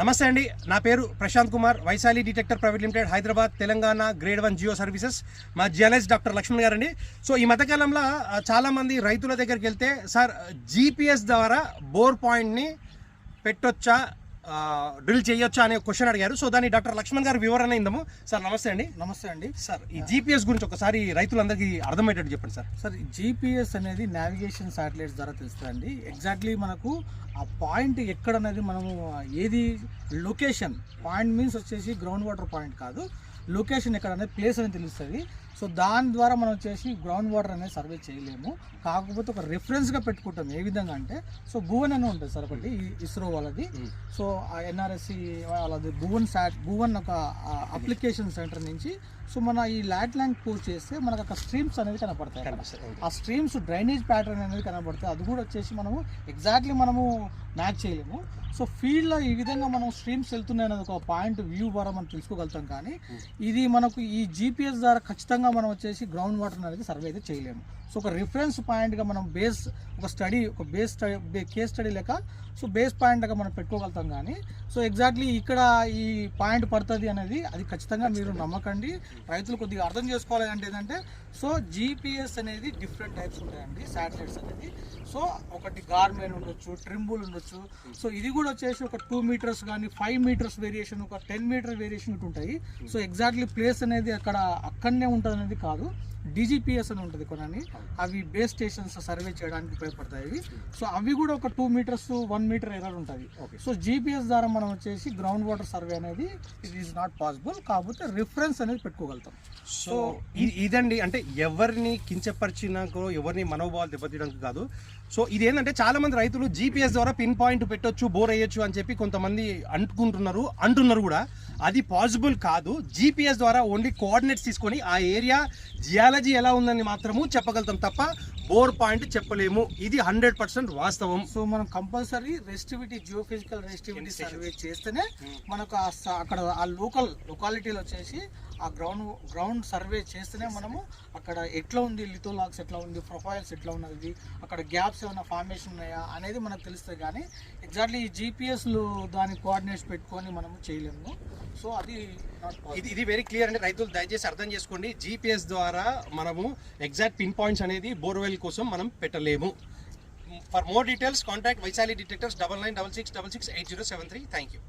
నమస్తే అండి, నా పేరు Prashanth Kumar, Vaishali detector private limited, Hyderabad, Telangana, grade 1 geo services. మా జియాలజిస్ట్ డాక్టర్ లక్ష్మణ్ గారండి. సో ఈ మధ్యకాలంలో చాలామంది రైతుల దగ్గరికి వెళ్తే, సార్ జీపీఎస్ ద్వారా బోర్ పాయింట్ని పెట్టొచ్చా, డ్రిల్ చేయొచ్చా అనే క్వశ్చన్ అడిగారు. సో దాన్ని డాక్టర్ లక్ష్మణ్ గారు వివరణ ఇందాము. సార్ నమస్తే అండి. నమస్తే అండి. సార్ ఈ జీపీఎస్ గురించి ఒకసారి రైతులందరికీ అర్థమయ్యేటట్టు చెప్పండి సార్. సార్ జీపీఎస్ అనేది నావిగేషన్ శాటిలైట్స్ ద్వారా తెలుస్తుందండి. ఎగ్జాక్ట్లీ మనకు ఆ పాయింట్ ఎక్కడనేది మనము ఏది లొకేషన్, పాయింట్ మీన్స్ వచ్చేసి గ్రౌండ్ వాటర్ పాయింట్ కాదు, లొకేషన్ ఎక్కడ అనేది ప్లేస్ అనేది తెలుస్తుంది. సో దాని ద్వారా మనం వచ్చేసి గ్రౌండ్ వాటర్ అనేది సర్వే చేయలేము. కాకపోతే ఒక రెఫరెన్స్గా పెట్టుకుంటాం. ఏ విధంగా అంటే, సో భువన్ అని ఉంటుంది సార్ ఒకటి, ఇస్రో వాళ్ళది. సో ఆ ఎన్ఆర్ఎస్సి వాళ్ళది భువన్ ఒక అప్లికేషన్ సెంటర్ నుంచి సో మన ఈ ల్యాండ్ పోస్ట్ చేస్తే మనకు అక్కడ స్ట్రీమ్స్ అనేది కనపడతాయి. ఆ స్ట్రీమ్స్ డ్రైనేజ్ ప్యాటర్న్ అనేది కనపడతాయి. అది కూడా వచ్చేసి మనము ఎగ్జాక్ట్లీ మనము మ్యాచ్ చేయలేము. సో ఫీల్డ్లో ఈ విధంగా మనం స్ట్రీమ్స్ వెళ్తున్నాయి అనేది ఒక పాయింట్ వ్యూ ద్వారా మనం తెలుసుకోగలుగుతాం. కానీ ఇది మనకు ఈ జీపీఎస్ ద్వారా ఖచ్చితంగా మనం వచ్చేసి గ్రౌండ్ వాటర్ అనేది సర్వే అయితే చేయలేము. సో ఒక రిఫరెన్స్ పాయింట్గా మనం కేస్ స్టడీ లెక్క సో బేస్ పాయింట్గా మనం పెట్టుకోగలుగుతాం. కానీ సో ఎగ్జాక్ట్లీ ఇక్కడ ఈ పాయింట్ పడుతుంది అనేది అది ఖచ్చితంగా మీరు నమ్మకండి. రైతులు కొద్దిగా అర్థం చేసుకోవాలి. అంటే ఏంటంటే, సో జీపీఎస్ అనేది డిఫరెంట్ టైప్స్ ఉంటాయండి శాటిలైట్స్ అనేది. సో ఒకటి గార్మెన్ ఉండొచ్చు, ట్రింబుల్ ఉండొచ్చు. సో ఇది కూడా వచ్చేసి ఒక 2 మీటర్స్ కానీ 5 మీటర్స్ వేరియేషన్, ఒక 10 మీటర్ వేరియేషన్ ఉంటాయి. సో ఎగ్జాక్ట్లీ ప్లేస్ అనేది అక్కడనే ఉంటుంది అనేది కాదు. డీజీపీఎస్ అని ఉంటుంది కొన్ని, అవి బేస్ స్టేషన్స్ సర్వే చేయడానికి ఉపయోగపడతాయి. సో అవి కూడా ఒక 2 మీటర్స్ 1 మీటర్ ఎర్రర్ ఉంటుంది. సో జీపీఎస్ ద్వారా మనం వచ్చేసి గ్రౌండ్ వాటర్ సర్వే అనేది ఇట్ ఈస్ నాట్ పాసిబుల్. కాకపోతే రిఫరెన్స్ అనేది పెట్టుకోగలుగుతాం. సో ఇదండి, అంటే ఎవరిని కించపరిచినాకో ఎవరిని మనోభావాలు దెబ్బతీయడానికి కాదు. సో ఇదేంటంటే చాలా మంది రైతులు జీపీఎస్ ద్వారా పిన్ పాయింట్ పెట్టొచ్చు, బోర్ వేయొచ్చు అని చెప్పి కొంతమంది అంటున్నారు కూడా. అది పాసిబుల్ కాదు. జీపీఎస్ ద్వారా ఓన్లీ కోఆర్డినేట్స్ తీసుకొని ఆ ఏరియా జియాలజీ ఎలా ఉందని మాత్రము చెప్పగలుగుతాం తప్ప బోర్ పాయింట్ చెప్పలేము. ఇది 100% వాస్తవం. సో మనం కంపల్సరీ రెస్టివిటీ, జియోఫిజికల్ రెస్టివిటీ సర్వే చేస్తేనే మనకు అక్కడ ఆ లొకాలిటీలో వచ్చేసి ఆ గ్రౌండ్ సర్వే చేస్తేనే మనము అక్కడ ఎట్లా ఉంది, లిథోలాక్స్ ఎట్లా ఉంది, ప్రొఫైల్స్ ఎట్లా ఉన్నది, అక్కడ గ్యాప్స్ ఏమైనా ఫార్మేషన్ ఉన్నాయా అనేది మనకు తెలుస్తుంది. కానీ ఎగ్జాక్ట్లీ ఈ జీపీఎస్లు దాని కోఆర్డినేట్స్ పెట్టుకొని మనము చేయలేము. సో అది ఇది వెరీ క్లియర్ అండి. రైతులు దయచేసి అర్థం చేసుకోండి. జీపీఎస్ ద్వారా మనము ఎగ్జాక్ట్ పిన్ పాయింట్స్ అనేది బోర్వెల్ కోసం మనం పెట్టలేము. For more details contact Vaishali detectors 9966668073. Thank you.